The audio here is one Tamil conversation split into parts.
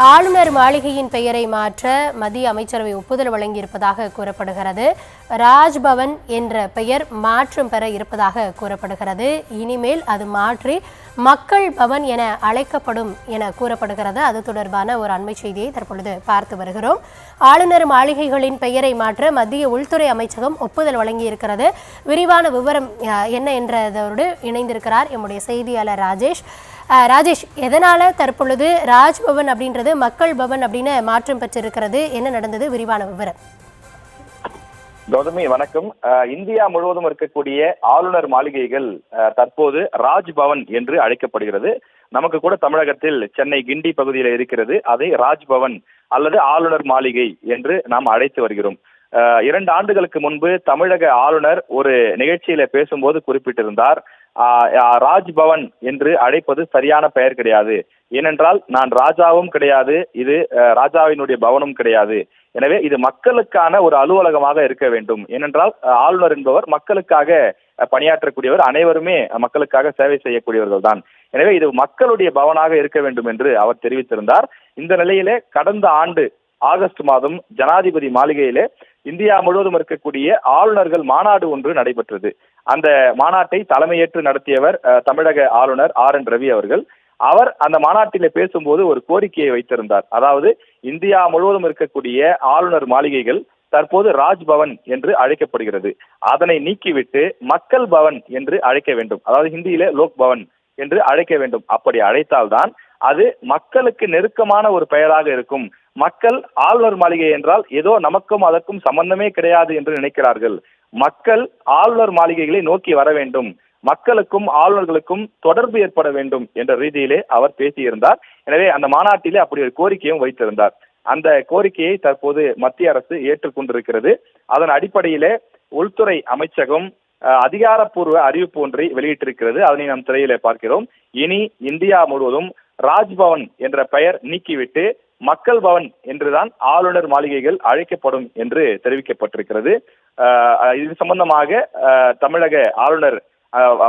ஆளுநர் மாளிகையின் பெயரை மாற்ற மத்திய அமைச்சரவை ஒப்புதல் வழங்கியிருப்பதாக கூறப்படுகிறது. ராஜ்பவன் என்ற பெயர் மாற்றம் பெற இருப்பதாக கூறப்படுகிறது. இனிமேல் அது மாற்றி மக்கள் பவன் என அழைக்கப்படும் என கூறப்படுகிறது. அது தொடர்பான ஒரு அண்மை செய்தியை தற்பொழுது பார்த்து வருகிறோம். ஆளுநர் மாளிகைகளின் பெயரை மாற்ற மத்திய உள்துறை அமைச்சகம் ஒப்புதல் வழங்கியிருக்கிறது. விரிவான விவரம் என்ன என்றதோடு இணைந்திருக்கிறார் எம்முடைய செய்தியாளர் ராஜேஷ். ராஜேஷ், எதனால தற்பொழுது ராஜ்பவன் அப்படின்றது மக்கள் பவன் அப்படின்னு மாற்றம் பெற்றிருக்கிறது? என்ன நடந்தது? விரிவான விவரம். கௌதமி வணக்கம். இந்தியா முழுவதும் இருக்கக்கூடிய ஆளுநர் மாளிகைகள் தற்போது ராஜ்பவன் என்று அழைக்கப்படுகிறது. நமக்கு கூட தமிழகத்தில் சென்னை கிண்டி பகுதியில் இருக்கிறது. அதை ராஜ்பவன் அல்லது ஆளுநர் மாளிகை என்று நாம் அழைத்து வருகிறோம். 2 ஆண்டுகளுக்கு முன்பு தமிழக ஆளுநர் ஒரு நிகழ்ச்சியில பேசும்போது குறிப்பிட்டிருந்தார், ராஜ்பவன் என்று அழைப்பது சரியான பெயர் கிடையாது. ஏனென்றால் நான் ராஜாவும் கிடையாது, இது ராஜாவினுடைய பவனும் கிடையாது. எனவே இது மக்களுக்கான ஒரு அலுவலகமாக இருக்க வேண்டும். ஏனென்றால் ஆளுநர் என்பவர் மக்களுக்காக பணியாற்றக்கூடியவர், அனைவருமே மக்களுக்காக சேவை செய்யக்கூடியவர்கள் தான். எனவே இது மக்களுடைய பவனாக இருக்க வேண்டும் என்று அவர் தெரிவித்திருந்தார். இந்த நிலையிலே கடந்த ஆண்டு ஆகஸ்ட் மாதம் ஜனாதிபதி மாளிகையிலே இந்தியா முழுவதும் இருக்கக்கூடிய ஆளுநர்கள் மாநாடு ஒன்று நடைபெற்றது. அந்த மாநாட்டை தலைமையேற்று நடத்தியவர் தமிழக ஆளுநர் RN ரவி அவர்கள். அவர் அந்த மாநாட்டிலே பேசும்போது ஒரு கோரிக்கையை வைத்திருந்தார். அதாவது இந்தியா முழுவதும் இருக்கக்கூடிய ஆளுநர் மாளிகைகள் தற்போது ராஜ்பவன் என்று அழைக்கப்படுகிறது. அதனை நீக்கிவிட்டு மக்கள் பவன் என்று அழைக்க வேண்டும். அதாவது ஹிந்தியிலே லோக் பவன் என்று அழைக்க வேண்டும். அப்படி அழைத்தால்தான் அது மக்களுக்கு நெருக்கமான ஒரு பெயராக இருக்கும். மக்கள் ஆளுநர் மாளிகை என்றால் ஏதோ நமக்கும் அதற்கும் சம்பந்தமே கிடையாது என்று நினைக்கிறார்கள். மக்கள் ஆளுநர் மாளிகைகளை நோக்கி வர வேண்டும், மக்களுக்கும் ஆளுநர்களுக்கும் தொடர்பு ஏற்பட வேண்டும் என்ற ரீதியிலே அவர் பேசியிருந்தார். எனவே அந்த மாநாட்டிலே அப்படி ஒரு கோரிக்கையும் வைத்திருந்தார். அந்த கோரிக்கையை தற்போது மத்திய அரசு ஏற்றுக்கொண்டிருக்கிறது. அதன் அடிப்படையிலே உள்துறை அமைச்சகம் அதிகாரப்பூர்வ அறிவிப்பு ஒன்றை வெளியிட்டிருக்கிறது. அதனை நாம் திரையிலே பார்க்கிறோம். இனி இந்தியா முழுவதும் ராஜ்பவன் என்ற பெயர் நீக்கிவிட்டு மக்கள் பவன் என்றுதான் ஆளுநர் மாளிகைகள் அழைக்கப்படும் என்று தெரிவிக்கப்பட்டிருக்கிறது. இது சம்பந்தமாக தமிழக ஆளுநர்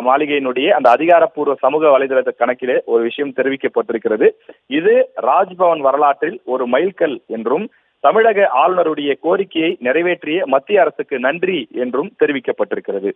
மாளிகையினுடைய அந்த அதிகாரப்பூர்வ சமூக வலைதள கணக்கிலே ஒரு விஷயம் தெரிவிக்கப்பட்டிருக்கிறது. இது ராஜ்பவன் வரலாற்றில் ஒரு மைல்கல் என்றும் தமிழக ஆளுநருடைய கோரிக்கையை நிறைவேற்றிய மத்திய அரசுக்கு நன்றி என்றும் தெரிவிக்கப்பட்டிருக்கிறது.